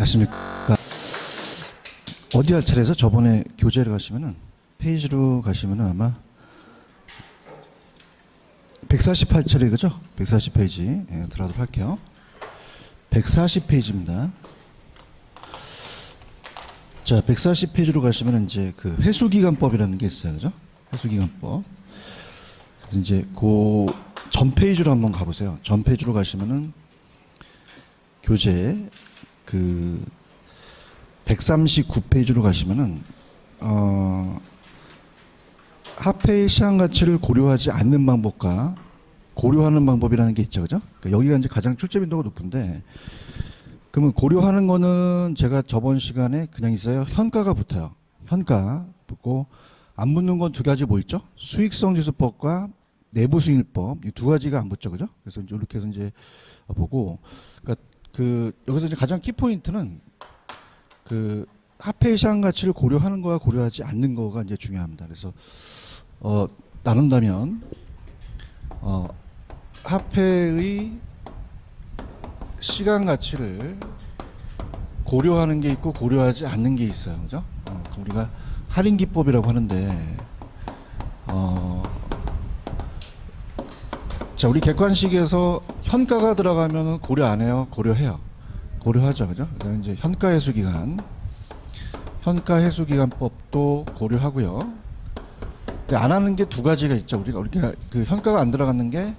안녕하십니까. 어디 할 차례에서 저번에 교재를 가시면은 페이지로 가시면은 아마 148차례 그죠? 140페이지 들어가도록 할게요. 140페이지입니다. 자, 140페이지로 가시면 이제 그 회수기간법이라는 게 있어요, 그죠? 회수기간법. 그래서 이제 그 전 페이지로 한번 가보세요. 전 페이지로 가시면은 교재 그 139페이지로 가시면은 화폐의 시장 가치를 고려하지 않는 방법과 고려하는 방법이라는 게 있죠, 그죠? 그러니까 여기가 이제 가장 출제 빈도가 높은데, 그러면 고려하는 거는 제가 저번 시간에 그냥 있어요. 현가가 붙어요. 현가 붙고 안 붙는 건 두 가지 뭐 있죠? 수익성 지수법과 내부 수익률법 이 두 가지가 안 붙죠, 그죠? 그래서 이제 이렇게 해서 이제 보고, 그러니까 그 여기서 이제 가장 키 포인트는 그 화폐의 시장 가치를 고려하는 거와 고려하지 않는 거가 이제 중요합니다. 그래서 나눈다면 화폐의 시간 가치를 고려하는 게 있고 고려하지 않는 게 있어요, 그죠? 우리가 할인 기법이라고 하는데, 자, 우리 객관식에서 현가가 들어가면 고려 안 해요? 고려해요. 고려하죠, 그죠? 그다음에 이제 현가 회수 기간, 현가 회수 기간법도 고려하고요. 근데 안 하는 게 두 가지가 있죠. 우리가 그 현가가 안 들어가는 게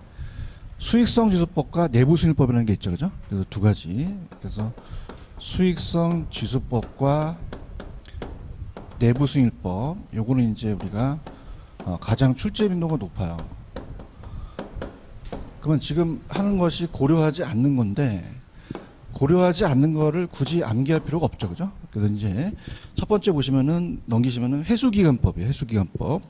수익성 지수법과 내부 수익률법이라는 게 있죠, 그죠? 그래서 두 가지. 그래서 수익성 지수법과 내부 수익률법, 요거는 이제 우리가 가장 출제 빈도가 높아요. 그러면 지금 하는 것이 고려하지 않는 건데, 고려하지 않는 거를 굳이 암기할 필요가 없죠, 그죠? 그래서 이제 첫 번째 보시면은 넘기시면은 회수기간법이에요. 회수기간법.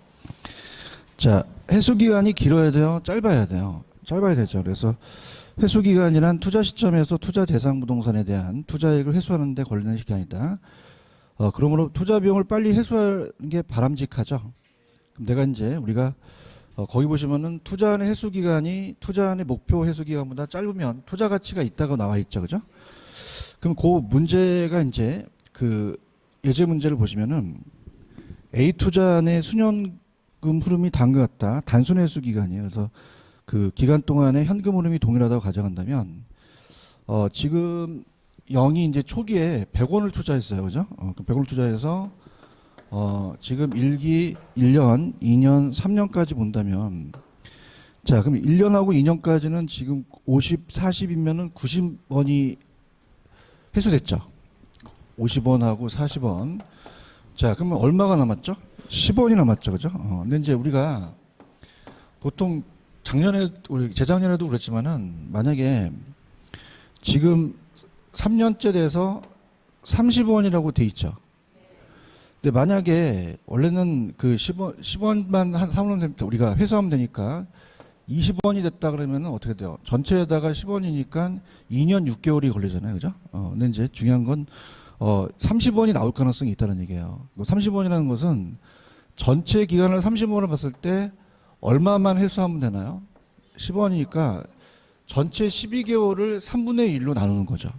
자, 회수기간이 길어야 돼요? 짧아야 돼요? 짧아야 되죠. 그래서 회수기간이란 투자 시점에서 투자 대상 부동산에 대한 투자액을 회수하는 데 걸리는 시간이다. 그러므로 투자 비용을 빨리 회수하는 게 바람직하죠. 그럼 내가 이제 우리가 거기 보시면은 투자안의 회수기간이 투자안의 목표 회수기간보다 짧으면 투자 가치가 있다고 나와 있죠, 그죠? 그럼 그 문제가 이제 그 예제 문제를 보시면은 A 투자안의 수년금 흐름이 다음과 같다. 단순 회수기간이에요. 그래서 그 기간 동안에 현금 흐름이 동일하다고 가정한다면, 지금 0이 이제 초기에 100원을 투자했어요, 그죠? 100원을 투자해서 지금 1기 1년, 2년, 3년까지 본다면, 자, 그럼 1년하고 2년까지는 지금 50, 40이면은 90원이 회수됐죠. 50원하고 40원. 자, 그러면 얼마가 남았죠? 10원이 남았죠, 그죠? 근데 이제 우리가 보통 재작년에도 그랬지만은, 만약에 지금 3년째 돼서 30원이라고 돼 있죠. 근데 만약에 원래는 그 10원만 한 3원 되면 우리가 회수하면 되니까 20원이 됐다 그러면 어떻게 돼요? 전체에다가 10원이니까 2년 6개월이 걸리잖아요, 그죠? 근데 이제 중요한 건 30원이 나올 가능성이 있다는 얘기예요. 30원이라는 것은 전체 기간을 30원을 봤을 때 얼마만 회수하면 되나요? 10원이니까 전체 12개월을 3분의 1로 나누는 거죠.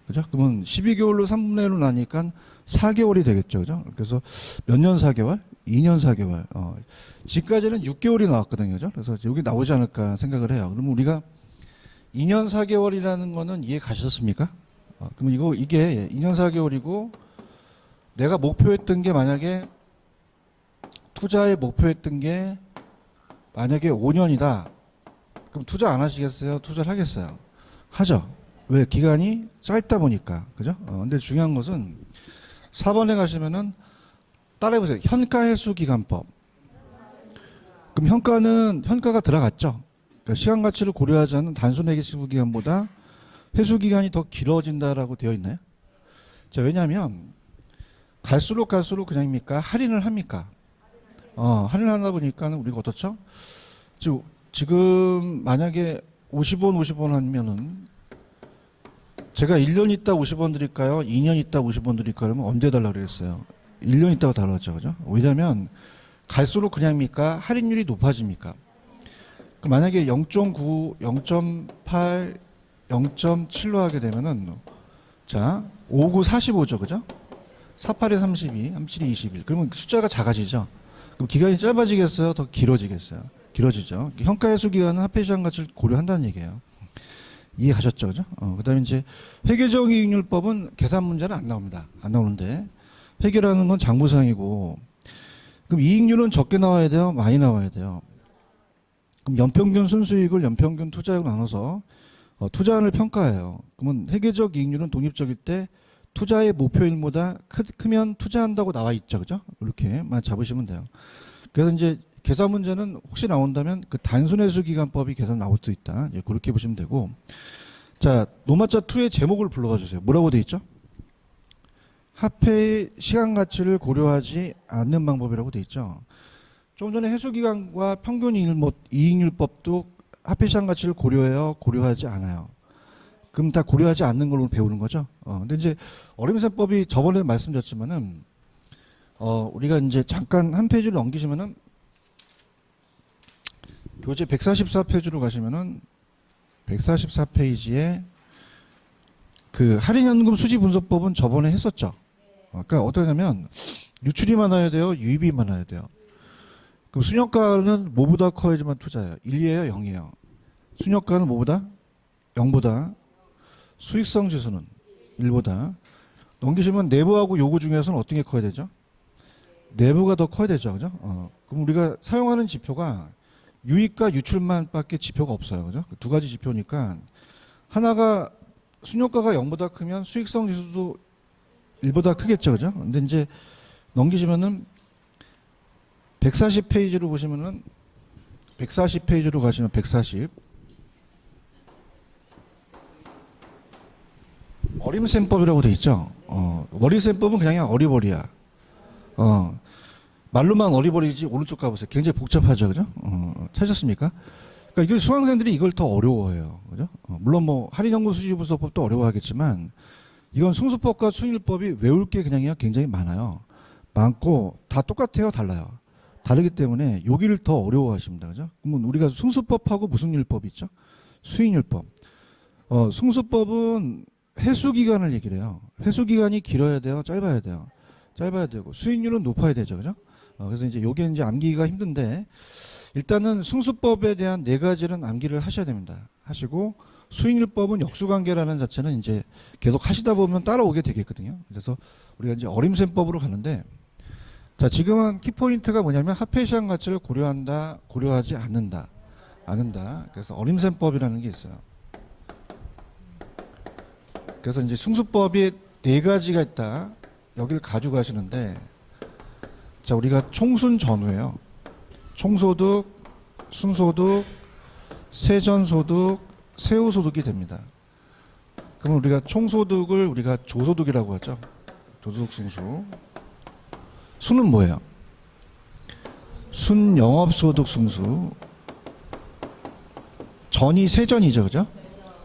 그죠? 그러면 12개월로 3분의 1로 나니까 4개월이 되겠죠. 그죠? 그래서 몇 년 4개월? 2년 4개월. 지금까지는 6개월이 나왔거든요. 그죠? 그래서 여기 나오지 않을까 생각을 해요. 그러면 우리가 2년 4개월이라는 거는 이해 가셨습니까? 그러면 이게 2년 4개월이고, 내가 목표했던 게 만약에 투자에 목표했던 게 만약에 5년이다. 그럼 투자 안 하시겠어요? 투자를 하겠어요? 하죠. 왜? 기간이 짧다 보니까. 그죠? 근데 중요한 것은 4번에 가시면은 따라해보세요. 현가 회수 기간법. 그럼 현가가 들어갔죠. 그러니까 시간 가치를 고려하지 않는 단순 회수 기간보다 회수 기간이 더 길어진다라고 되어 있나요? 자, 왜냐하면 갈수록 그냥입니까? 할인을 합니까? 할인을 하다 보니까 우리가 어떻죠? 지금 만약에 50원 하면은 제가 1년 있다 50원 드릴까요? 2년 있다 50원 드릴까요? 그러면 언제 달라고 그랬어요? 1년 있다고 달라졌죠, 그죠? 왜냐면 갈수록 그냥입니까? 할인율이 높아집니까? 만약에 0.9, 0.8, 0.7로 하게 되면은, 자, 59, 45죠, 그죠? 48에 32, 37이 21. 그러면 숫자가 작아지죠. 그럼 기간이 짧아지겠어요? 더 길어지겠어요? 길어지죠. 평가해수 기간은 화폐 시장 가치를 고려한다는 얘기예요. 이해가셨죠, 그죠? 그다음에 이제 회계적 이익률법은 계산 문제는 안 나옵니다. 안 나오는데 회계라는 건 장부상이고, 그럼 이익률은 적게 나와야 돼요? 많이 나와야 돼요? 그럼 연평균 순수이익을 연평균 투자액으로 나눠서 투자안을 평가해요. 그러면 회계적 이익률은 독립적일 때 투자의 목표일보다 크면 투자한다고 나와 있죠, 그죠? 이렇게만 잡으시면 돼요. 그래서 이제 계산 문제는 혹시 나온다면 그 단순회수 기간법이 계산 나올 수 있다. 예, 그렇게 보시면 되고. 자, 노마자 2의 제목을 불러봐 주세요. 뭐라고 돼 있죠? 화폐의 시간 가치를 고려하지 않는 방법이라고 돼 있죠. 좀 전에 해수기간과 평균 이익률법도 화폐 시장 가치를 고려해요, 고려하지 않아요? 그럼 다 고려하지 않는 걸로 배우는 거죠. 근데 이제 어림셈법이 저번에 말씀드렸지만은 우리가 이제 잠깐 한 페이지를 넘기시면은 교재 144페이지로 가시면은 144페이지에 그 할인연금 수지 분석법은 저번에 했었죠. 그러니까 어떠냐면 유출이 많아야 돼요, 유입이 많아야 돼요. 그럼 순효과는 뭐보다 커야지만 투자예요. 1이에요, 0이에요. 순효과는 뭐보다? 0보다. 수익성 지수는 1보다. 넘기시면 내부하고 요구 중에서는 어떤 게 커야 되죠? 내부가 더 커야 되죠, 그죠? 그럼 우리가 사용하는 지표가 유익과 유출만밖에 지표가 없어요, 그죠? 두 가지 지표니까 하나가 순효과가 0보다 크면 수익성 지수도 1보다 크겠죠, 그죠? 근데 이제 넘기시면은 140페이지로 보시면은 140페이지로 가시면 140 어림셈법이라고 돼 있죠. 어림셈법은 그냥 어리버리야. 말로만 어리버리지 오른쪽 가보세요. 굉장히 복잡하죠, 그죠? 찾으셨습니까? 그러니까 이게 수강생들이 이걸 더 어려워해요, 그죠? 물론 뭐 할인연금 수지분석법도 어려워하겠지만 이건 승수법과 순일법이 외울 게 그냥요 굉장히 많아요. 많고 다 똑같아요, 달라요. 다르기 때문에 여기를 더 어려워하십니다, 그죠? 그러면 우리가 승수법하고 무슨 율법이 있죠? 수익률법. 승수법은 회수 기간을 얘기를 해요. 회수 기간이 길어야 돼요, 짧아야 돼요. 짧아야 되고 수익률은 높아야 되죠, 그죠? 그래서 이제 요게 이제 암기가 힘든데 일단은 승수법에 대한 네 가지는 암기를 하셔야 됩니다. 하시고 수익률법은 역수관계라는 자체는 이제 계속 하시다 보면 따라오게 되겠거든요. 그래서 우리가 이제 어림셈법으로 가는데 자, 지금은 키포인트가 뭐냐면 화폐 시장 가치를 고려한다, 고려하지 않는다. 그래서 어림셈법이라는 게 있어요. 그래서 이제 승수법이 네 가지가 있다. 여기를 가져가시는데 자, 우리가 총순 전후예요. 총소득, 순소득, 세전소득, 세후소득이 됩니다. 그러면 우리가 총소득을 우리가 조소득이라고 하죠. 조소득 승수. 수는 뭐예요? 순영업소득 승수. 전이 세전이죠, 그죠?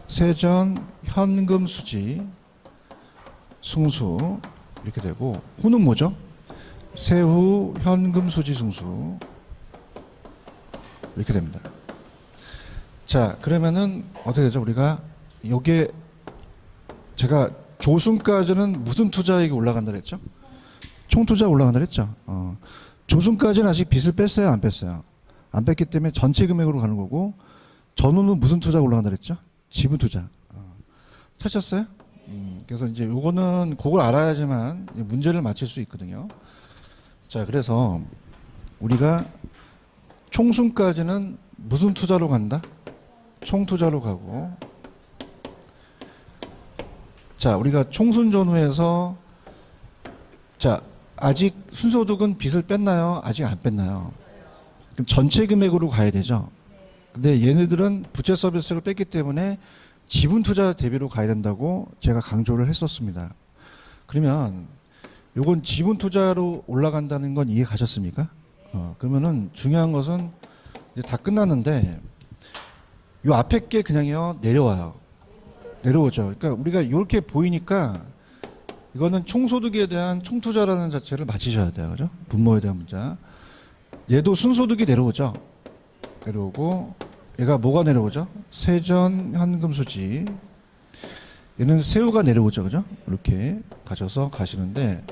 세전, 현금 수지, 승수 이렇게 되고 후는 뭐죠? 세후, 현금 수지 승수 이렇게 됩니다. 자, 그러면은 어떻게 되죠? 우리가 요게 제가 조순까지는 무슨 투자액이 올라간다 그랬죠? 총투자 올라간다 그랬죠? 조순까지는 아직 빚을 뺐어요, 안 뺐어요? 안 뺐기 때문에 전체 금액으로 가는 거고 전후는 무슨 투자가 올라간다 그랬죠? 지분 투자. 찾으셨어요? 그래서 이제 요거는 그걸 알아야지만 문제를 맞힐 수 있거든요. 자, 그래서 우리가 총순까지는 무슨 투자로 간다? 총투자로 가고 자, 우리가 총순 전후에서 자, 아직 순소득은 빚을 뺐나요? 아직 안 뺐나요? 그럼 전체 금액으로 가야 되죠. 근데 얘네들은 부채 서비스를 뺐기 때문에 지분 투자 대비로 가야 된다고 제가 강조를 했었습니다. 그러면 요건 지분 투자로 올라간다는 건 이해 가셨습니까? 그러면은 중요한 것은 이제 다 끝났는데 요 앞에 게 그냥요 내려와요. 내려오죠. 그러니까 우리가 이렇게 보이니까 이거는 총소득에 대한 총투자라는 자체를 맞히셔야 돼요. 그죠? 분모에 대한 문자. 얘도 순소득이 내려오죠. 내려오고 얘가 뭐가 내려오죠? 세전 현금 수지. 얘는 세후가 내려오죠, 그죠? 이렇게 가셔서 가시는데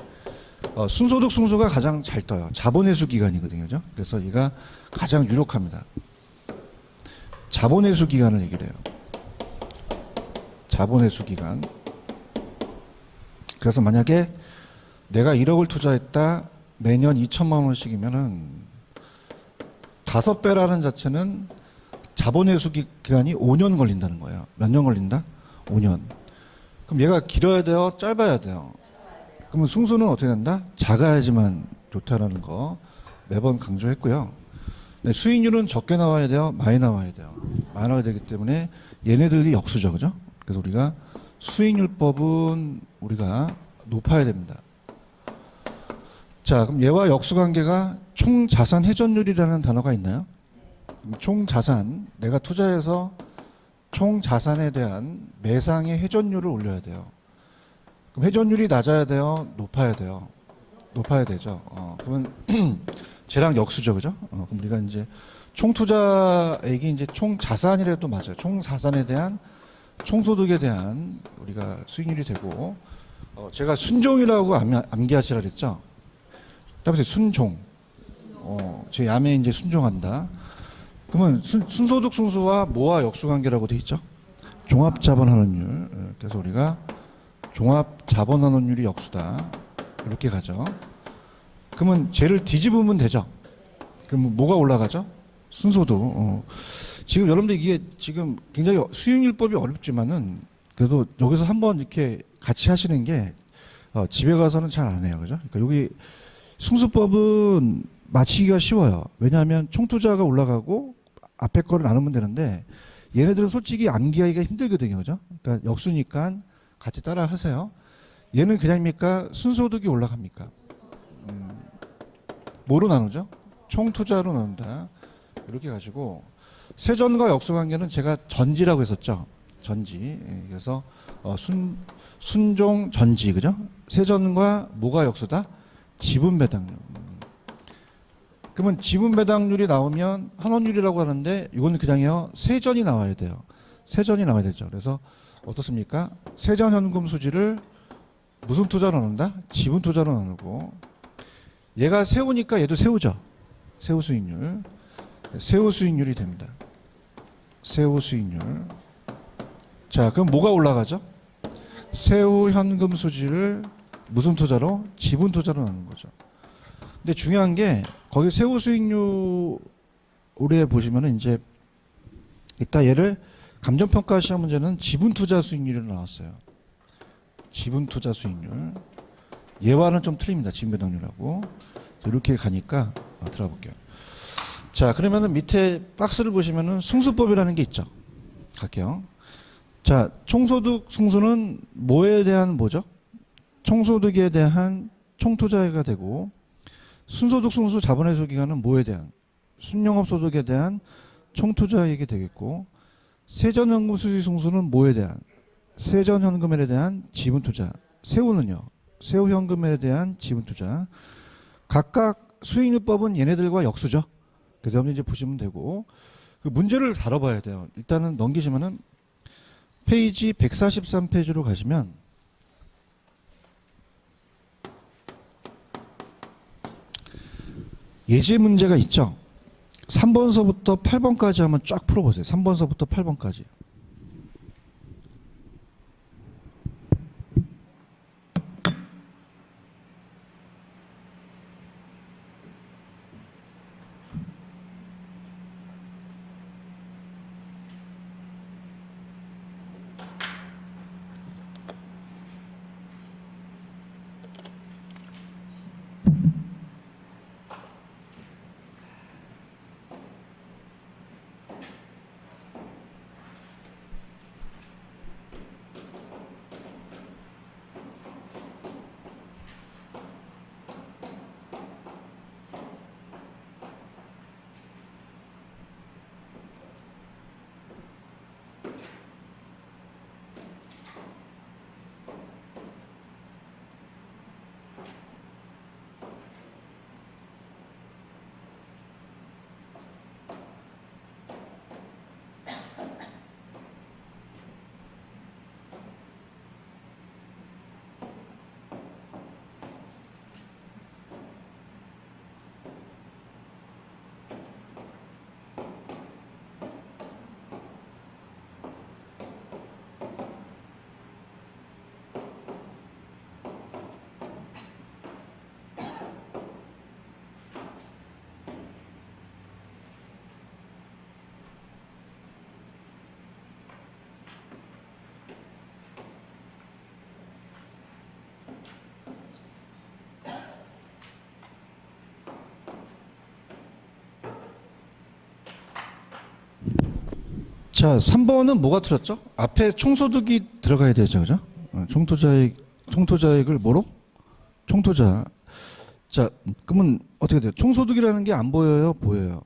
순소득 순수가 가장 잘 떠요. 자본회수 기간이거든요, 그죠? 그래서 얘가 가장 유력합니다. 자본회수 기간을 얘기를 해요. 자본회수 기간. 그래서 만약에 내가 1억을 투자했다 매년 2천만 원씩이면은 5배라는 자체는 자본회수 기간이 5년 걸린다는 거예요. 몇 년 걸린다? 5년. 그럼 얘가 길어야 돼요? 짧아야 돼요? 그러면 승수는 어떻게 된다? 작아야지만 좋다라는 거 매번 강조했고요. 네, 수익률은 적게 나와야 돼요? 많이 나와야 돼요? 많이 나와야 되기 때문에 얘네들이 역수죠, 그죠? 그래서 우리가 수익률법은 우리가 높아야 됩니다. 자, 그럼 얘와 역수관계가 총자산 회전율이라는 단어가 있나요? 총자산, 내가 투자해서 총자산에 대한 매상의 회전율을 올려야 돼요. 그럼 회전율이 낮아야 돼요? 높아야 돼요? 높아야 되죠. 그러면 쟤랑 역수죠, 그죠? 그럼 우리가 이제 총투자액이 이제 총자산이라도 맞아요. 총자산에 대한 총소득에 대한 우리가 수익률이 되고, 제가 순종이라고 암기하시라 그랬죠. 따라서 순종. 제 야매 이제 순종한다. 그러면 순소득 순수와 뭐와 역수관계라고 돼 있죠? 종합자본환원율. 그래서 우리가 종합자본환원율이 역수다. 이렇게 가죠. 그러면 쟤를 뒤집으면 되죠. 그럼 뭐가 올라가죠? 순소득. 지금 여러분들 이게 지금 굉장히 수익률법이 어렵지만은 그래도 여기서 한번 이렇게 같이 하시는 게 집에 가서는 잘 안 해요. 그죠? 그러니까 여기 승수법은 맞히기가 쉬워요. 왜냐하면 총투자가 올라가고 앞에 거를 나누면 되는데 얘네들은 솔직히 암기하기가 힘들거든요. 그죠? 그러니까 역수니까 같이 따라 하세요. 얘는 그냥입니까? 순소득이 올라갑니까? 뭐로 나누죠? 총투자로 나눈다. 이렇게 가지고 세전과 역수관계는 제가 전지라고 했었죠. 전지. 그래서 순종 전지, 그죠? 세전과 뭐가 역수다? 지분 배당률. 그러면 지분 배당률이 나오면 환원율이라고 하는데 이거는 그냥요 세전이 나와야 돼요. 세전이 나와야 되죠. 그래서 어떻습니까? 세전 현금 수지를 무슨 투자로 나눈다? 지분 투자로 나누고, 얘가 세우니까 얘도 세우죠. 세후 수익률. 세후 수익률이 됩니다. 세후 수익률. 자, 그럼 뭐가 올라가죠? 세후 현금 수지를 무슨 투자로? 지분 투자로 나누는 거죠. 근데 중요한 게 거기 세후 수익률에 보시면은 이제 이따 얘를 감정평가 시험 문제는 지분 투자 수익률로 나왔어요. 지분 투자 수익률. 얘와는 좀 틀립니다. 지분 배당률하고. 이렇게 가니까 들어가 볼게요. 자, 그러면은 밑에 박스를 보시면은 승수법이라는 게 있죠. 갈게요. 자, 총소득 승수는 뭐에 대한 뭐죠? 총소득에 대한 총투자가 되고, 순소득 승수 자본회수 기간은 뭐에 대한? 순영업소득에 대한 총투자액이 되겠고, 세전현금 수지 승수는 뭐에 대한? 세전현금에 대한 지분투자. 세후는요? 세후현금에 대한 지분투자. 각각 수익률법은 얘네들과 역수죠. 그래서 이제 보시면 되고, 그 문제를 다뤄봐야 돼요. 일단은 넘기시면은 페이지 143페이지로 가시면 예제 문제가 있죠. 3번서부터 8번까지 한번 쫙 풀어보세요. 3번서부터 8번까지. 자, 3번은 뭐가 틀렸죠? 앞에 총소득이 들어가야 되죠, 그죠? 총투자액을 뭐로? 총투자. 자, 그러면 어떻게 돼요? 총소득이라는 게 안 보여요, 보여요?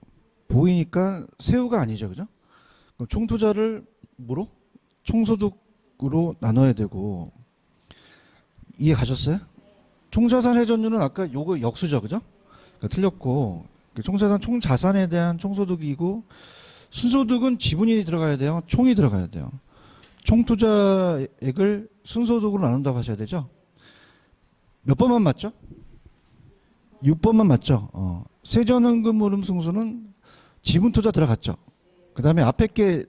보이니까 세후가 아니죠, 그죠? 그럼 총투자를 뭐로? 총소득으로 나눠야 되고, 이해 가셨어요? 총자산 회전율은 아까 요거 역수죠, 그죠? 그러니까 틀렸고, 총자산, 총자산에 대한 총소득이고, 순소득은 지분이 들어가야 돼요, 총이 들어가야 돼요. 총투자액을 순소득으로 나눈다고 하셔야 되죠? 몇 번만 맞죠? 6번만 맞죠? 세전현금 흐름 승수는 지분 투자 들어갔죠. 그 다음에 앞에 게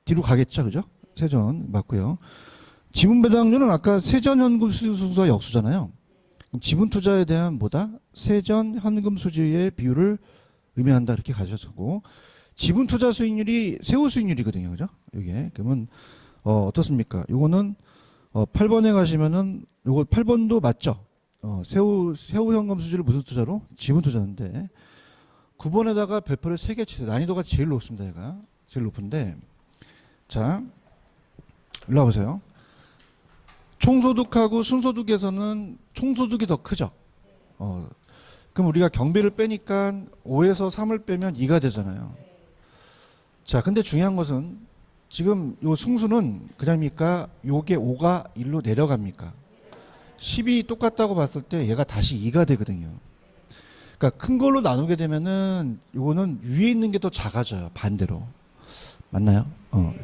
뒤로 가겠죠, 그죠? 세전 맞고요. 지분 배당률은 아까 세전현금 수지가 역수잖아요. 그럼 지분 투자에 대한 뭐다? 세전현금 수지의 비율을 의미한다 이렇게 가셔서고, 지분 투자 수익률이 세후 수익률이거든요, 그죠? 이게 그러면 어떻습니까? 요거는 8번에 가시면은 요거 8번도 맞죠? 세후 현금 수지를 무슨 투자로? 지분 투자인데 9번에다가 별표를 3개 치세요. 난이도가 제일 높습니다. 얘가 제일 높은데, 자 일로 와보세요. 총소득하고 순소득에서는 총소득이 더 크죠. 그럼 우리가 경비를 빼니까 5에서 3을 빼면 2가 되잖아요. 자, 근데 중요한 것은 지금 요 승수는 그냥입니까? 요게 5가 1로 내려갑니까? 10이 똑같다고 봤을 때 얘가 다시 2가 되거든요. 그러니까 큰 걸로 나누게 되면은 요거는 위에 있는 게 더 작아져요. 반대로. 맞나요?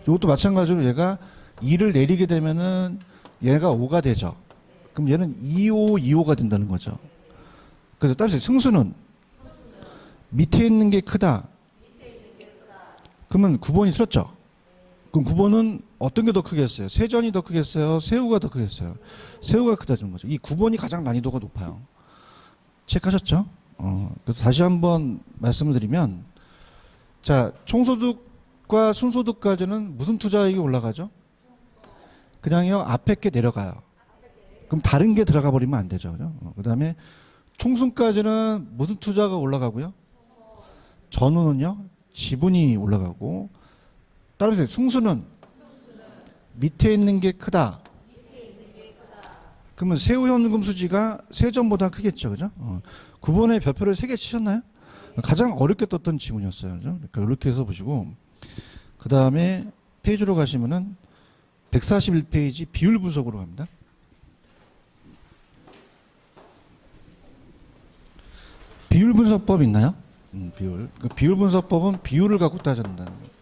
이것도 마찬가지로 얘가 2를 내리게 되면은 얘가 5가 되죠. 그럼 얘는 2, 5, 2, 5가 된다는 거죠. 그래서 따라서 승수는 밑에 있는 게 크다. 그러면 9번이 틀렸죠. 그럼 9번은 어떤 게 더 크겠어요? 세전이 더 크겠어요? 세후가 더 크겠어요? 세후가 크다는 거죠. 이 9번이 가장 난이도가 높아요. 체크하셨죠? 그래서 다시 한번 말씀을 드리면, 자, 총소득과 순소득까지는 무슨 투자액이 올라가죠? 그냥요, 앞에 게 내려가요. 그럼 다른 게 들어가 버리면 안 되죠. 그 다음에 총순까지는 무슨 투자가 올라가고요? 전후는요, 지분이 올라가고, 따라서 승수는 밑에 있는 게 크다. 그러면 세후현금 수지가 세전보다 크겠죠, 그죠? 9번에 별표를 3개 치셨나요? 가장 어렵게 떴던 지문이었어요, 그죠? 그러니까 이렇게 해서 보시고, 그 다음에 페이지로 가시면은 141페이지 비율 분석으로 갑니다. 비율 분석법 있나요? 비율. 그 비율 분석법은 비율을 갖고 따진다는 거예요.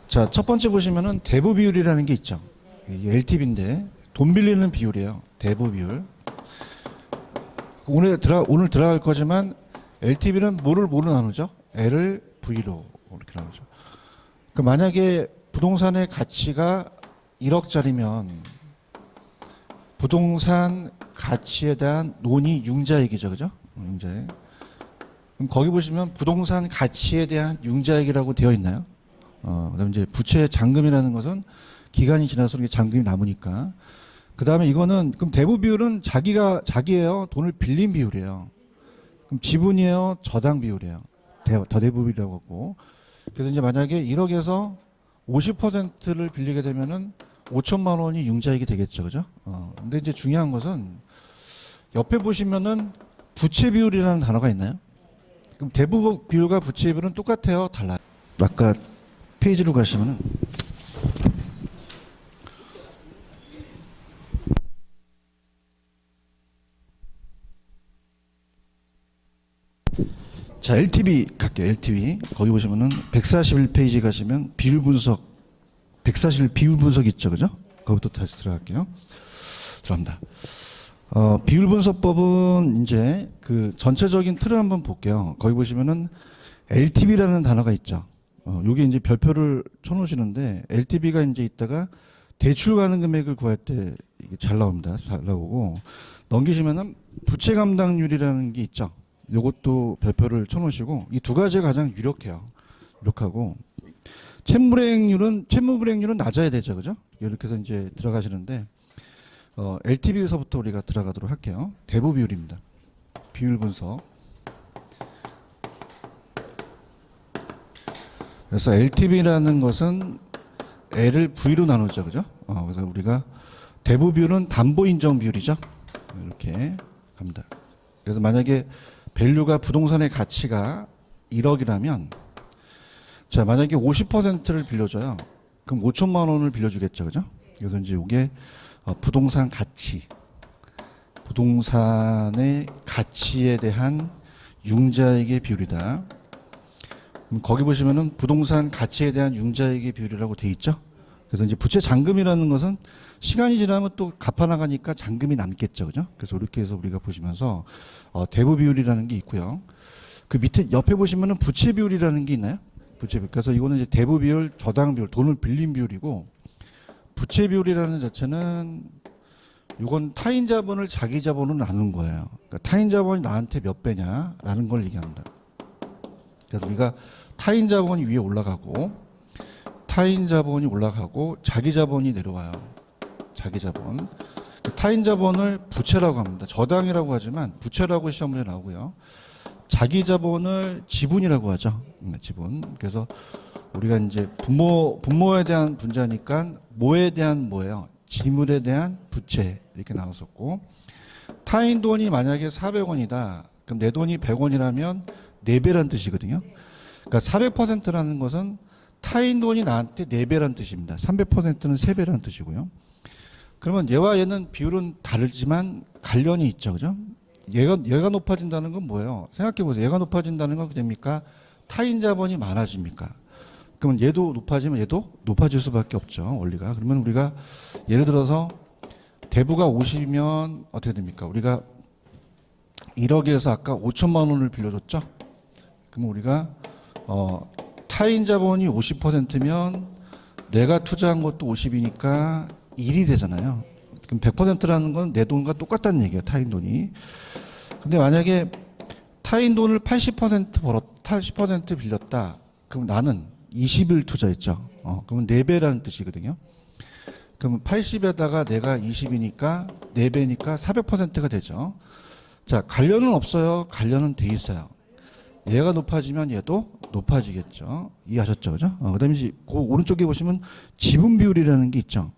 자, 첫 번째 보시면은 대부 비율이라는 게 있죠. 이게 LTV인데 돈 빌리는 비율이에요. 대부 비율. 오늘 들어갈 거지만 LTV는 뭐를 나누죠? L을 V로 이렇게 나누죠. 그 만약에 부동산의 가치가 1억짜리면 부동산 가치에 대한 논의 융자액이죠, 그죠? 융자액. 그럼 거기 보시면 부동산 가치에 대한 융자액이라고 되어 있나요? 그다음에 이제 부채 잔금이라는 것은 기간이 지나서 이게 잔금이 남으니까. 그다음에 이거는 그럼 대부 비율은 자기예요, 돈을 빌린 비율이에요. 그럼 지분이에요, 저당 비율이에요. 더대부 비율이라고 하고. 그래서 이제 만약에 1억에서 50%를 빌리게 되면은 5천만 원이 융자액이 되겠죠, 그죠? 근데 이제 중요한 것은 옆에 보시면은 부채 비율이라는 단어가 있나요? 그럼 대부 비율과 부채 비율은 똑같아요, 달라요? 아까 페이지로 가시면은 자, LTV 갈게요. LTV 거기 보시면은 141페이지 가시면 비율 분석 141 비율 분석 있죠, 그죠? 거기부터 다시 들어갈게요. 들어갑니다. 비율 분석법은 이제 그 전체적인 틀을 한번 볼게요. 거기 보시면은 LTV라는 단어가 있죠. 요게 이제 별표를 쳐놓으시는데 LTV가 이제 있다가 대출 가능 금액을 구할 때 이게 잘 나옵니다. 잘 나오고 넘기시면은 부채 감당률이라는 게 있죠. 요것도 별표를 쳐놓으시고 이 두 가지가 가장 유력해요. 유력하고 채무 불이익률은 낮아야 되죠, 그죠? 이렇게 해서 이제 들어가시는데 LTV에서부터 우리가 들어가도록 할게요. 대부 비율입니다. 비율 분석. 그래서 LTV라는 것은 L을 V로 나누죠, 그죠? 그래서 우리가 대부 비율은 담보 인정 비율이죠. 이렇게 갑니다. 그래서 만약에 밸류가 부동산의 가치가 1억이라면, 자, 만약에 50%를 빌려줘요. 그럼 5천만 원을 빌려주겠죠, 그죠? 그래서 이제 이게 부동산 가치, 부동산의 가치에 대한 융자액의 비율이다. 거기 보시면은 부동산 가치에 대한 융자액의 비율이라고 돼 있죠. 그래서 이제 부채 잔금이라는 것은 시간이 지나면 또 갚아 나가니까 잔금이 남겠죠, 그죠? 그래서 이렇게 해서 우리가 보시면서 대부 비율이라는 게 있고요. 그 밑에 옆에 보시면은 부채 비율이라는 게 있나요? 부채 비율. 그래서 이거는 이제 대부 비율, 저당 비율, 돈을 빌린 비율이고, 부채 비율이라는 자체는 이건 타인 자본을 자기 자본으로 나눈 거예요. 그러니까 타인 자본이 나한테 몇 배냐라는 걸 얘기합니다. 그래서 우리가 타인 자본이 위에 올라가고, 타인 자본이 올라가고, 자기 자본이 내려와요. 자기 자본. 타인 자본을 부채라고 합니다. 저당이라고 하지만 부채라고 시험 문제 나오고요. 자기 자본을 지분이라고 하죠. 지분. 그래서 우리가 이제 분모에 대한 분자니까 모에 대한 뭐예요? 지물에 대한 부채 이렇게 나왔었고, 타인 돈이 만약에 400원이다. 그럼 내 돈이 100원이라면 4배란 뜻이거든요. 그러니까 400%라는 것은 타인 돈이 나한테 4배란 뜻입니다. 300%는 3배란 뜻이고요. 그러면 얘와 얘는 비율은 다르지만 관련이 있죠, 그죠? 얘가 높아진다는 건 뭐예요? 생각해 보세요. 얘가 높아진다는 건 됩니까? 타인 자본이 많아집니까? 그러면 얘도 높아지면 얘도 높아질 수밖에 없죠, 원리가. 그러면 우리가 예를 들어서 대부가 50이면 어떻게 됩니까? 우리가 1억에서 아까 5천만 원을 빌려줬죠? 그럼 우리가 타인 자본이 50%면 내가 투자한 것도 50이니까 1이 되잖아요. 그럼 100%라는 건 내 돈과 똑같다는 얘기예요, 타인 돈이. 근데 만약에 타인 돈을 80% 빌렸다. 그럼 나는 20을 투자했죠. 그러면 4배라는 뜻이거든요. 그러면 80에다가 내가 20이니까 4배니까 400%가 되죠. 자, 관련은 없어요. 관련은 돼 있어요. 얘가 높아지면 얘도 높아지겠죠. 이해하셨죠? 그죠? 그 다음에 이제 그 오른쪽에 보시면 지분 비율이라는 게 있죠.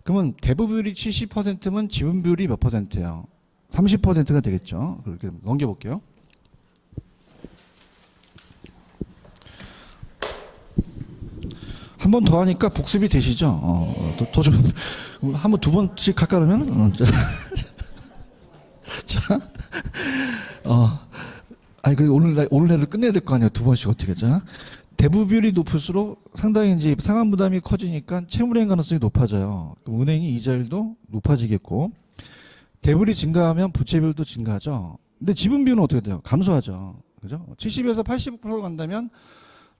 그러면 대부 비율이 70%면 지분 비율이 몇 %예요? 30%가 되겠죠. 그렇게 넘겨볼게요. 한 번 더 하니까 복습이 되시죠? 더 좀, 한 번 두 번씩 할까 그러면? 자, 아니, 그 오늘날도 끝내야 될 거 아니에요. 두 번씩 어떻게 하죠? 대부 비율이 높을수록 상당히 이제 상환 부담이 커지니까 채무례행 가능성이 높아져요. 그럼 은행이 이자율도 높아지겠고, 대부율이 증가하면 부채 비율도 증가하죠. 근데 지분 비율은 어떻게 돼요? 감소하죠. 그죠? 70에서 80% 간다면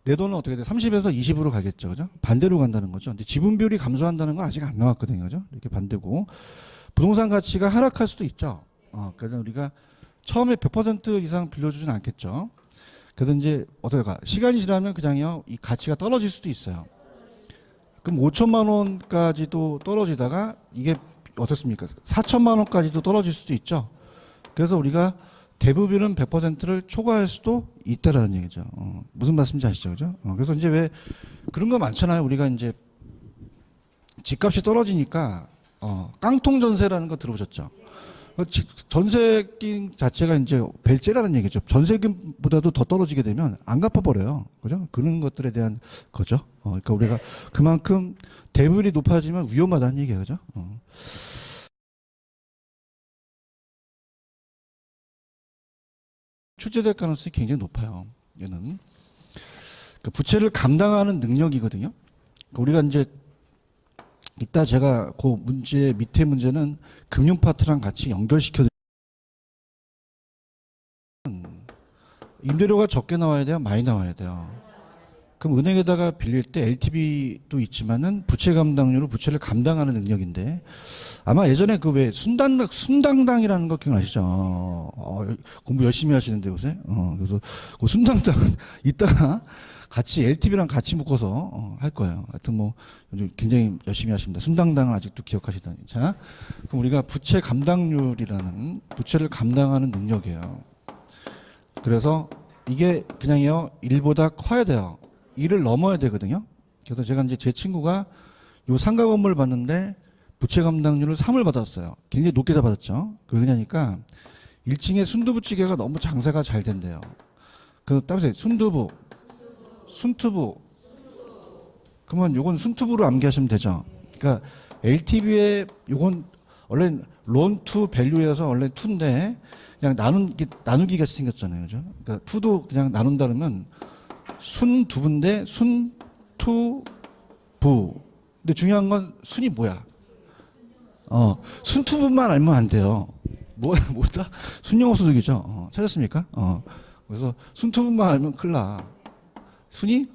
내 돈은 어떻게 돼요? 30에서 20으로 가겠죠. 그죠? 반대로 간다는 거죠. 근데 지분 비율이 감소한다는 건 아직 안 나왔거든요. 그죠? 이렇게 반대고. 부동산 가치가 하락할 수도 있죠. 그래서 우리가 처음에 100% 이상 빌려주진 않겠죠. 그래서 이제 어떻게 가? 시간이 지나면 그냥요, 이 가치가 떨어질 수도 있어요. 그럼 5천만 원까지도 떨어지다가 이게 어떻습니까? 4천만 원까지도 떨어질 수도 있죠. 그래서 우리가 대부비율은 100%를 초과할 수도 있다라는 얘기죠. 무슨 말씀인지 아시죠? 그죠? 그래서 이제 왜 그런 거 많잖아요. 우리가 이제 집값이 떨어지니까 깡통 전세라는 거 들어보셨죠? 전세금 자체가 이제 벨제라는 얘기죠. 전세금보다도 더 떨어지게 되면 안 갚아버려요. 그죠? 그런 것들에 대한 거죠. 그러니까 우리가 그만큼 대부율이 높아지면 위험하다는 얘기예요. 그죠? 출제될 가능성이 굉장히 높아요. 얘는. 그러니까 부채를 감당하는 능력이거든요. 그러니까 우리가 이제 이따 제가 그 문제 밑에 문제는 금융 파트랑 같이 연결시켜 임대료가 적게 나와야 돼요? 많이 나와야 돼요? 그럼 은행에다가 빌릴 때 LTV도 있지만은 부채 감당률은 부채를 감당하는 능력인데 아마 예전에 그 왜 순당당이라는 거 기억나시죠? 공부 열심히 하시는데 요새? 그래서 그 순당당은 이따가 같이 LTV랑 같이 묶어서 할 거예요. 하여튼 뭐 요즘 굉장히 열심히 하십니다. 순당당을 아직도 기억하시다니. 자, 그럼 우리가 부채 감당률이라는 부채를 감당하는 능력이에요. 그래서 이게 그냥요 1보다 커야 돼요. 2를 넘어야 되거든요. 그래서 제가 이제 제 친구가 요 상가 건물 봤는데 부채 감당률을 3을 받았어요. 굉장히 높게 다 받았죠. 그 왜냐니까 1층에 순두부찌개가 너무 장사가 잘 된대요. 그 따라서 순두부, 순투부. 그러면 요건 순투부로 암기하시면 되죠. 그러니까 LTV에 요건 원래 론 투 밸류여서 원래 투인데 그냥 나누기 같이 생겼잖아요. 그죠? 그러니까 투도 그냥 나눈다 그러면 순두부인데 순투부. 근데 중요한 건 순이 뭐야? 순투부만 알면 안 돼요. 뭐다? 순영업소득이죠. 찾았습니까? 그래서 순투부만 알면 큰일 나. 순이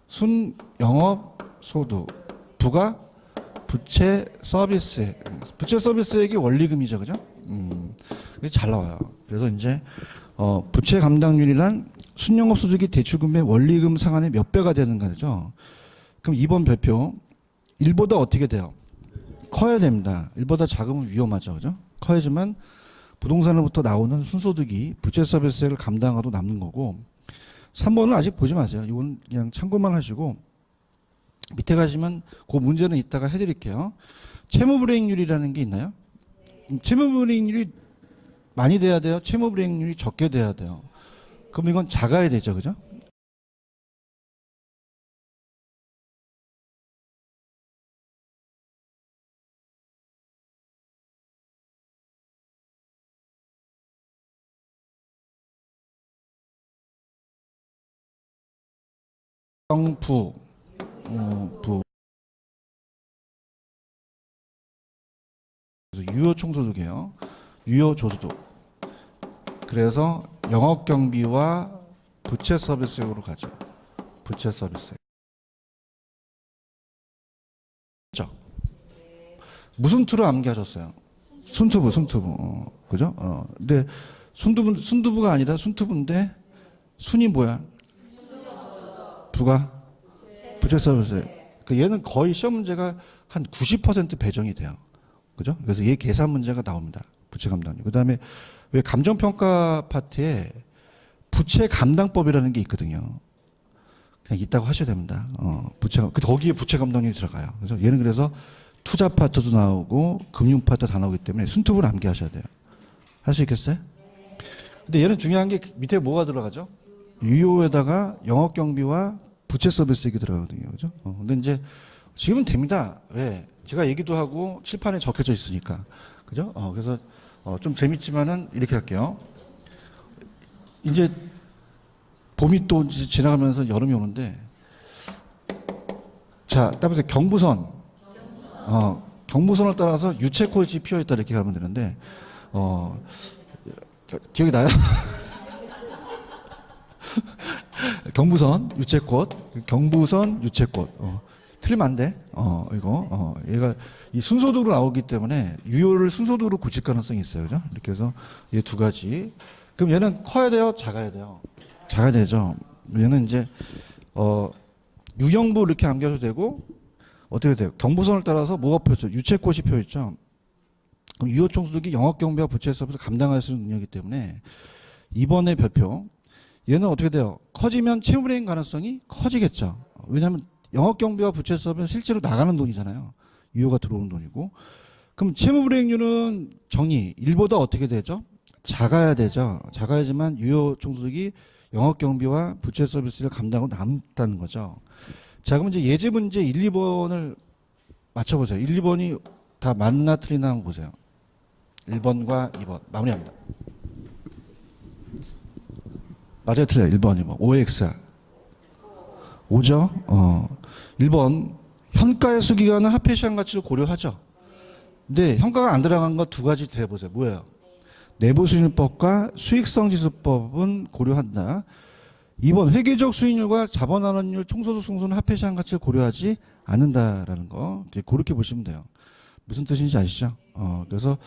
순영업소득. 부가 부채 서비스액. 부채 서비스액이 원리금이죠. 그죠? 그게 잘 나와요. 그래서 이제, 부채 감당률이란 순영업소득이 대출금의 원리금 상환의 몇 배가 되는 거죠. 그럼 2번 별표. 1보다 어떻게 돼요? 커야 됩니다. 1보다 작으면 위험하죠. 그죠? 커야지만 부동산으로부터 나오는 순소득이 부채 서비스액을 감당하도 남는 거고 3번은 아직 보지 마세요. 이건 그냥 참고만 하시고 밑에 가시면 그 문제는 이따가 해드릴게요. 채무불이익률이라는 게 있나요? 채무불이익률이 많이 돼야 돼요? 채무불이익률이 적게 돼야 돼요? 그럼 이건 작아야 되죠. 그죠? 부, 부. 그래서 유효총소득이에요. 유효조소득. 그래서 영업경비와 부채 서비스액으로 가죠. 부채 서비스액. 그죠? 무슨 투로 암기하셨어요? 순투부, 순투부. 그죠? 근데 순두부가 아니라 순투부인데 순이 뭐야? 부가 부채 서비스액. 그 얘는 거의 시험 문제가 한 90% 배정이 돼요. 그죠? 그래서 얘 계산 문제가 나옵니다. 부채 감당률. 그 다음에 왜 감정평가 파트에 부채 감당법이라는 게 있거든요. 그냥 있다고 하셔야 됩니다. 거기에 부채 감당률이 들어가요. 그래서 얘는 그래서 투자 파트도 나오고 금융 파트 다 나오기 때문에 순투부를 암기하셔야 돼요. 할 수 있겠어요? 근데 얘는 중요한 게 밑에 뭐가 들어가죠? 유효에다가 영업경비와 부채 서비스액이 들어가거든요. 그죠? 근데 이제 지금은 됩니다. 왜? 제가 얘기도 하고 칠판에 적혀져 있으니까. 그죠? 그래서 좀 재밌지만은 이렇게 할게요. 이제 봄이 또 이제 지나가면서 여름이 오는데 자, 따라서 경부선. 경부선을 따라서 유채꽃이 피어 있다 이렇게 가면 되는데 기억이 나요? 경부선 유채꽃, 경부선 유채꽃. 틀리면 안 돼. 이거. 얘가 이 순소득으로 나오기 때문에 유효를 순소득으로 고칠 가능성이 있어요. 그죠? 이렇게 해서 얘 두 가지. 그럼 얘는 커야 돼요? 작아야 돼요? 작아야 되죠. 얘는 이제, 유형부 이렇게 암기하셔도 되고, 어떻게 돼요? 경부선을 따라서 뭐가 펴있죠? 유채꽃이 펴있죠? 그럼 유효총수득이 영업경비와 부채 서비스를 감당할 수 있는 능력이기 때문에 2번의 별표. 얘는 어떻게 돼요? 커지면 채무불이익 가능성이 커지겠죠. 왜냐하면 영업경비와 부채 서비스는 실제로 나가는 돈이잖아요. 유효가 들어오는 돈이고. 그럼 채무불이익률은 정리. 1보다 어떻게 되죠? 작아야 되죠. 작아야지만 유효총수득이 영업경비와 부채 서비스를 감당하고 남다는 거죠. 자, 그럼 이제 예제 문제 1, 2번을 맞춰보세요. 1, 2번이 다 맞나 틀리나 한번 보세요. 1번과 2번 마무리합니다. 맞아요, 틀려요. 1번, 2번. OX야. 5죠? 1번. 현가의 수기간은 화폐 시장 가치를 고려하죠. 근데 현가가 안 들어간 거 두 가지 대보세요. 뭐예요? 내부수익률법과 수익성지수법은 고려한다. 2번. 회계적 수익률과 자본환원율 총소득 승수는 화폐 시장 가치를 고려하지 않는다라는 거. 그렇게 보시면 돼요. 무슨 뜻인지 아시죠? 그래서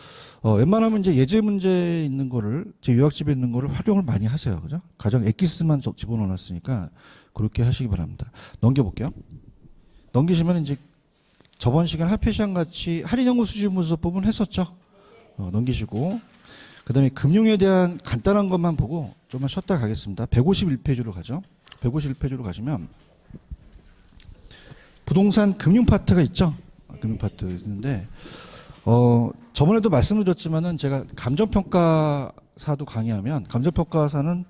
웬만하면 이제 예제 문제 있는 거를 제 요약집에 있는 거를 활용을 많이 하세요. 그죠? 가정 엑기스만 집어넣어 놨으니까 그렇게 하시기 바랍니다. 넘겨볼게요. 넘기시면 이제 저번 시간 화폐시장 가치 할인연금 수지문서법은 했었죠. 넘기시고 그다음에 금융에 대한 간단한 것만 보고 좀만 쉬었다 가겠습니다. 151페이지로 가죠. 151페이지로 가시면 부동산 금융 파트가 있죠. 금융 파트 있는데 저번에도 말씀을 드렸지만은 제가 감정평가사도 강의하면 감정평가사는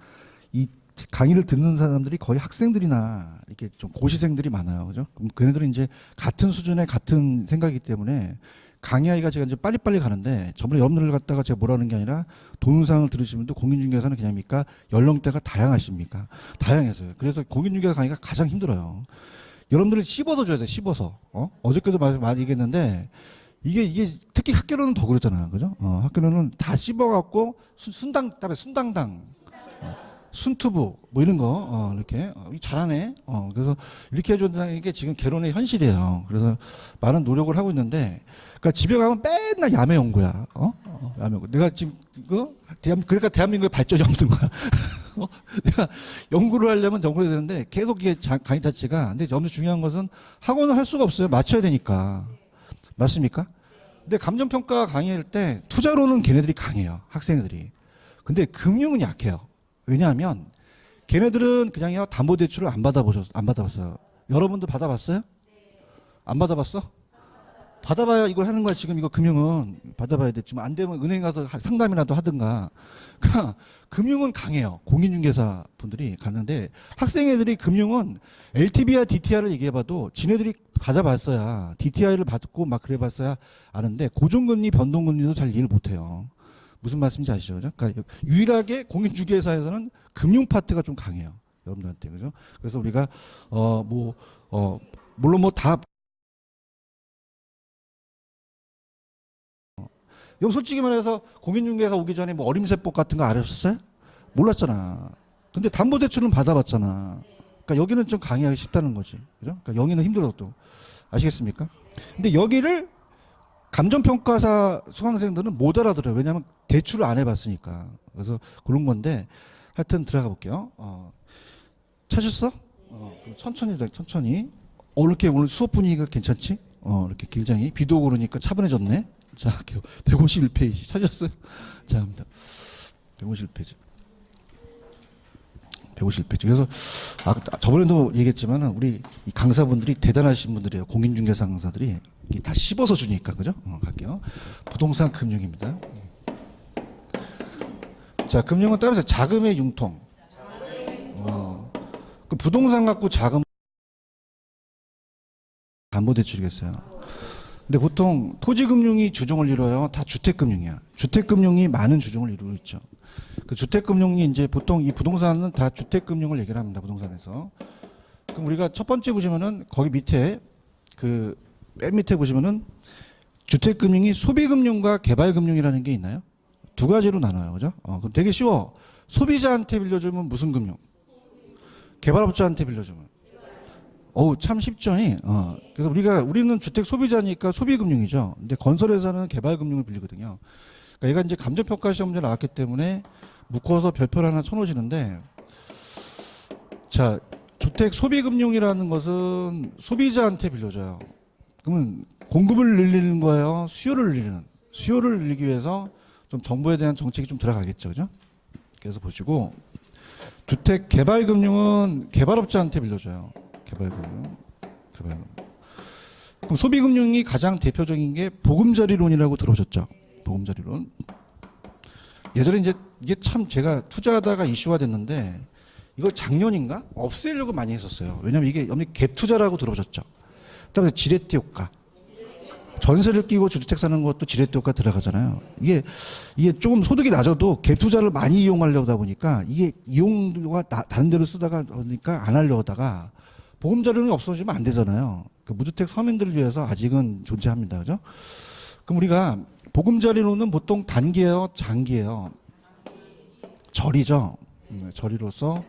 이 강의를 듣는 사람들이 거의 학생들이나 이렇게 좀 고시생들이 많아요. 그죠? 그럼 걔네들은 이제 같은 수준의 같은 생각이기 때문에 강의하기가 제가 이제 빨리빨리 가는데 저번에 여러분들을 갖다가 제가 뭐라는 게 아니라 동영상을 들으시면 또 공인중개사는 그냥입니까? 연령대가 다양하십니까? 다양해서요. 그래서 공인중개사 강의가 가장 힘들어요. 여러분들이 씹어서 줘야 돼, 씹어서. 어저께도 많이 얘기했는데 이게 특히 학교로는 더 그렇잖아요. 그죠? 학교로는 다 씹어갖고 그다음에 순당당. 순투부 뭐 이런 거 이렇게 잘하네. 그래서 이렇게 해준다는 게 지금 개론의 현실이에요. 그래서 많은 노력을 하고 있는데, 그러니까 집에 가면 맨날 야매 연구야. 야매 연구. 내가 지금 그러니까 대한민국의 발전이 없는 거야. 내가 연구를 하려면 연구를 해야 되는데 계속 이게 강의 자체가. 근데 엄청 중요한 것은 학원을 할 수가 없어요. 맞춰야 되니까. 맞습니까? 근데 감정평가 강의할 때 투자로는 걔네들이 강해요. 학생들이. 근데 금융은 약해요. 왜냐하면 걔네들은 그냥요 담보대출을 안 받아봤어요. 여러분들 받아봤어요? 안 받아봤어? 받아봐야 이걸 하는 거야. 지금 이거 금융은 받아봐야 돼. 지금 안 되면 은행 가서 상담이라도 하든가. 그러니까 금융은 강해요. 공인중개사 분들이 가는데 학생애들이 금융은 LTV와 DTI를 얘기해봐도 지네들이 받아봤어야 DTI를 받고 막 그래봤어야 아는데 고정금리, 변동금리도 잘 이해를 못해요. 무슨 말씀인지 아시죠? 그죠? 그러니까 유일하게 공인중개사에서는 금융 파트가 좀 강해요. 여러분들한테. 그죠? 그래서 우리가, 물론 뭐 다, 여기 솔직히 말해서 공인중개사 오기 전에 뭐 어림세법 같은 거 알았었어요? 몰랐잖아. 근데 담보대출은 받아봤잖아. 그러니까 여기는 좀 강의하기 쉽다는 거지. 그죠? 그러니까 영희는 힘들어도. 아시겠습니까? 근데 여기를 감정평가사 수강생들은 못 알아들어요. 왜냐하면 대출을 안 해봤으니까. 그래서 그런 건데 하여튼 들어가 볼게요. 찾았어? 그럼 천천히. 이렇게 오늘 수업 분위기가 괜찮지? 이렇게 굉장히 비도 오고 그러니까 차분해졌네. 자, 151페이지 찾았어요? 자, 151페이지. 151페이지. 그래서 저번에도 얘기했지만 우리 이 강사분들이 대단하신 분들이에요. 공인중개사 강사들이 이게 다 씹어서 주니까. 그죠? 갈게요. 부동산 금융입니다. 자, 금융은 따라서 자금의 융통. 그 부동산 갖고 자금 담보대출이겠어요. 근데 보통 토지금융이 주종을 이뤄요. 다 주택금융이야. 주택금융이 많은 주종을 이루고 있죠. 그 주택금융이 이제 보통 이 부동산은 다 주택금융을 얘기를 합니다. 부동산에서. 그럼 우리가 첫 번째 보시면은 거기 밑에 맨 밑에 보시면은 주택금융이 소비금융과 개발금융이라는 게 있나요? 두 가지로 나눠요. 그죠? 그럼 되게 쉬워. 소비자한테 빌려주면 무슨 금융? 개발업자한테 빌려주면. 참 쉽죠. 그래서 우리는 주택 소비자니까 소비금융이죠. 근데 건설회사는 개발금융을 빌리거든요. 그러니까 얘가 이제 감정평가 시험제 나왔기 때문에 묶어서 별표를 하나 쳐놓으시는데, 자, 주택 소비금융이라는 것은 소비자한테 빌려줘요. 그러면 공급을 늘리는 거예요? 수요를 늘리기 위해서 좀 정부에 대한 정책이 좀 들어가겠죠. 그죠? 그래서 보시고, 주택 개발금융은 개발업자한테 빌려줘요. 개발금융. 그럼 소비금융이 가장 대표적인 게 보금자리론이라고 들어오셨죠? 보금자리론. 예전에 이제 이게 참 제가 투자하다가 이슈가 됐는데 이걸 작년인가 없애려고 많이 했었어요. 왜냐면 이게 갭 투자라고 들어보셨죠? 그다음에 지렛대 효과. 전세를 끼고 주택 사는 것도 지렛대 효과 들어가잖아요. 이게 조금 소득이 낮아도 갭 투자를 많이 이용하려다 보니까 이게 이용료가 다른 데로 쓰다가 그러니까 안 하려고 하다가 보금자리론이 없어지면 안 되잖아요. 그 무주택 서민들을 위해서 아직은 존재합니다. 그죠? 그럼 우리가 보금자리론은 보통 단기예요, 장기예요? 절이죠. 절이로서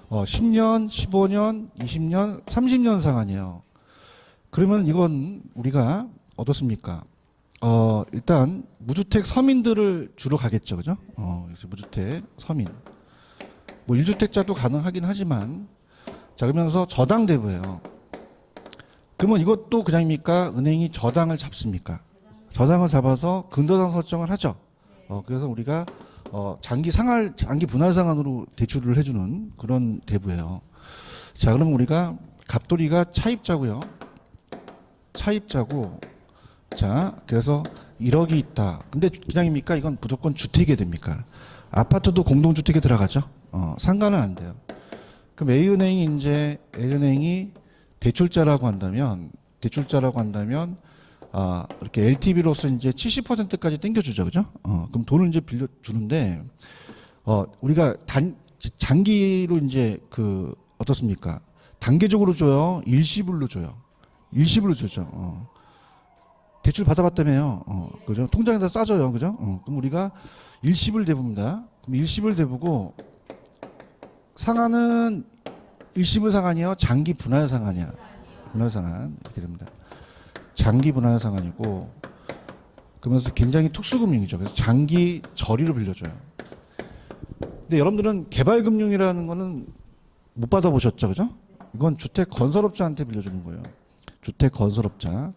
10년, 15년, 20년, 30년 상한이에요. 그러면 이건 우리가 어떻습니까? 일단 무주택 서민들을 주로 가겠죠. 그죠? 그래서 무주택 서민. 뭐 1주택자도 가능하긴 하지만, 자, 그러면서 저당 대부예요. 그러면 이것도 그냥입니까? 은행이 저당을 잡습니까? 저당을 잡아서 근저당 설정을 하죠. 그래서 우리가 장기 분할 상환으로 대출을 해주는 그런 대부예요. 자, 그럼 우리가 갑돌이가 차입자고요. 차입자고, 자, 그래서 1억이 있다. 근데 그냥입니까? 이건 무조건 주택이 됩니까? 아파트도 공동주택에 들어가죠. 상관은 안 돼요. 그럼 A은행이 대출자라고 한다면, 이렇게 LTV로서 이제 70%까지 땡겨주죠, 그죠? 그럼 돈을 이제 빌려주는데, 우리가 장기로 이제 어떻습니까? 단계적으로 줘요? 일시불로 줘요? 일시불로 주죠. 대출 받아봤다며요. 그죠? 통장에다 싸줘요, 그죠? 그럼 우리가 일시불 대부입니다. 그럼 일시불 대부고, 상한은 일시불 상한이요? 장기 분할 상한이야? 분할 상한. 이렇게 됩니다. 장기 분할 상한이고, 그러면서 굉장히 특수금융이죠. 그래서 장기 저리로 빌려줘요. 근데 여러분들은 개발금융이라는 거는 못 받아보셨죠, 그죠? 이건 주택 건설업자한테 빌려주는 거예요. 주택 건설업자.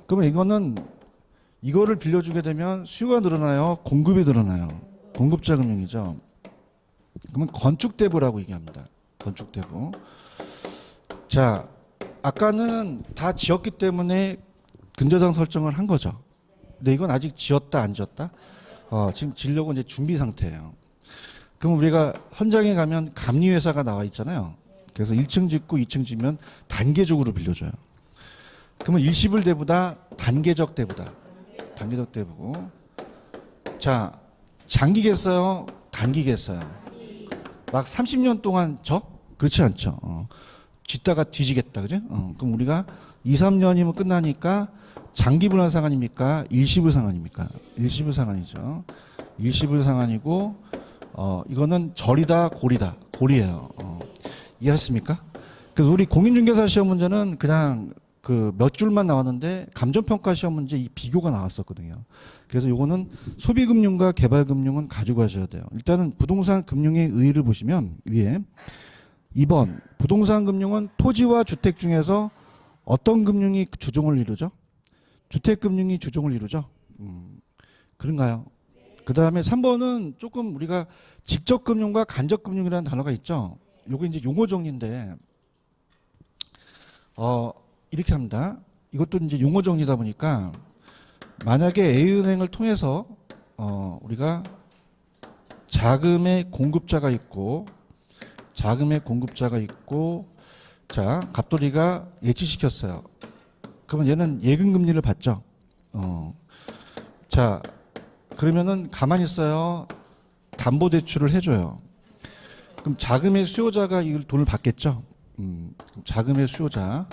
그러면 이거를 빌려주게 되면 수요가 늘어나요? 공급이 늘어나요? 공급자 금융이죠. 그러면 건축대부라고 얘기합니다. 건축대부. 자, 아까는 다 지었기 때문에 근저당 설정을 한 거죠. 근데 이건 아직 지었다 안 지었다? 지금 지려고 이제 준비 상태예요. 그럼 우리가 현장에 가면 감리회사가 나와 있잖아요. 그래서 1층 짓고 2층 지면 단계적으로 빌려줘요. 그러면 일시불 대부다, 단계적 대부다. 단계적 대부고. 자, 장기겠어요? 단기겠어요? 막 30년 동안 그렇지 않죠. 짓다가 뒤지겠다, 그죠? 그럼 우리가 2, 3년이면 끝나니까 장기 분할 상한입니까? 일시불 상한입니까? 일시불 상한이죠. 일시불 상한이고, 이거는 절이다, 고리다. 고리예요. 이해하셨습니까? 그래서 우리 공인중개사 시험 문제는 그냥 몇 줄만 나왔는데 감정평가 시험 문제 이 비교가 나왔었거든요. 그래서 요거는 소비금융과 개발금융은 가지고 가셔야 돼요. 일단은 부동산 금융의 의의를 보시면 위에 2번 부동산 금융은 토지와 주택 중에서 어떤 금융이 주종을 이루죠? 주택금융이 주종을 이루죠? 그런가요? 그 다음에 3번은 조금 우리가 직접금융과 간접금융이라는 단어가 있죠. 요거 이제 용어 정리인데, 이렇게 합니다. 이것도 이제 용어 정리다 보니까 만약에 A은행을 통해서 우리가 자금의 공급자가 있고 자, 갑돌이가 예치시켰어요. 그러면 얘는 예금 금리를 받죠. 자, 그러면은 가만히 있어요. 담보 대출을 해줘요. 그럼 자금의 수요자가 이 돈을 받겠죠. 자금의 수요자.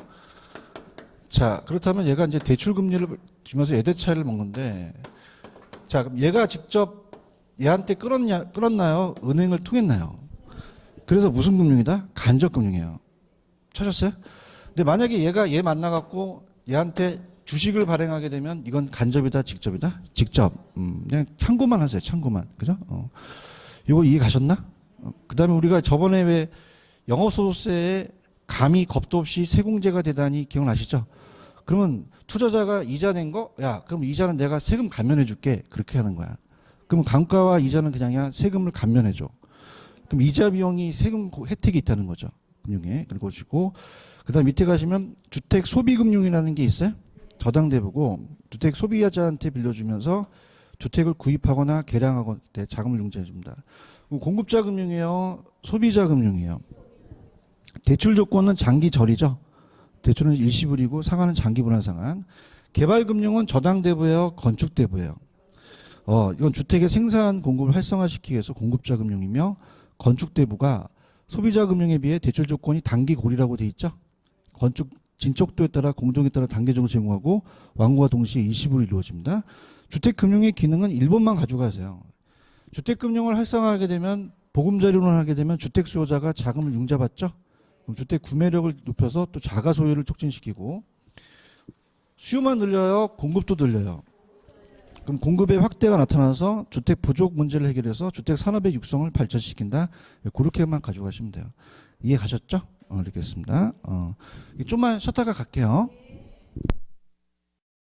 자, 그렇다면 얘가 이제 대출 금리를 주면서 예대차를 먹는데, 자, 그럼 얘가 직접 얘한테 끌었나요? 은행을 통했나요? 그래서 무슨 금융이다? 간접 금융이에요. 찾았어요? 근데 만약에 얘 만나갖고 얘한테 주식을 발행하게 되면 이건 간접이다, 직접이다? 직접. 그냥 참고만 하세요. 참고만. 그죠? 이거 이해 가셨나? 그 다음에 우리가 저번에 왜 영업소득세에 감히 겁도 없이 세공제가 되다니 기억나시죠? 그러면 투자자가 이자 낸 거, 야, 그럼 이자는 내가 세금 감면해 줄게. 그렇게 하는 거야. 그럼 감가와 이자는 그냥 세금을 감면해 줘. 그럼 이자 비용이 세금 혜택이 있다는 거죠. 금융에. 그리고 보시고, 그 다음 밑에 가시면 주택 소비금융이라는 게 있어요. 저당대부고, 주택 소비자한테 빌려주면서 주택을 구입하거나 개량하거나 때 자금을 융자해 줍니다. 공급자 금융이에요. 소비자 금융이에요. 대출 조건은 장기절이죠. 대출은 일시불이고 상한은 장기분할 상한. 개발금융은 저당대부예요. 건축대부예요. 이건 주택의 생산 공급을 활성화시키기 위해서 공급자 금융이며, 건축대부가 소비자 금융에 비해 대출 조건이 단기고리라고 돼 있죠. 건축 진척도에 따라 공정에 따라 단계적으로 제공하고 완공과 동시에 일시불이 이루어집니다. 주택금융의 기능은 1번만 가져가세요. 주택금융을 활성화하게 되면, 보금자리론을 하게 되면 주택 수요자가 자금을 융자받죠. 그럼 주택 구매력을 높여서 또 자가 소유를 촉진시키고, 수요만 늘려요, 공급도 늘려요. 그럼 공급의 확대가 나타나서 주택 부족 문제를 해결해서 주택 산업의 육성을 발전시킨다. 그렇게만 가져가시면 돼요. 이해 가셨죠? 이렇게 했습니다. 좀만 쉬었다가 갈게요.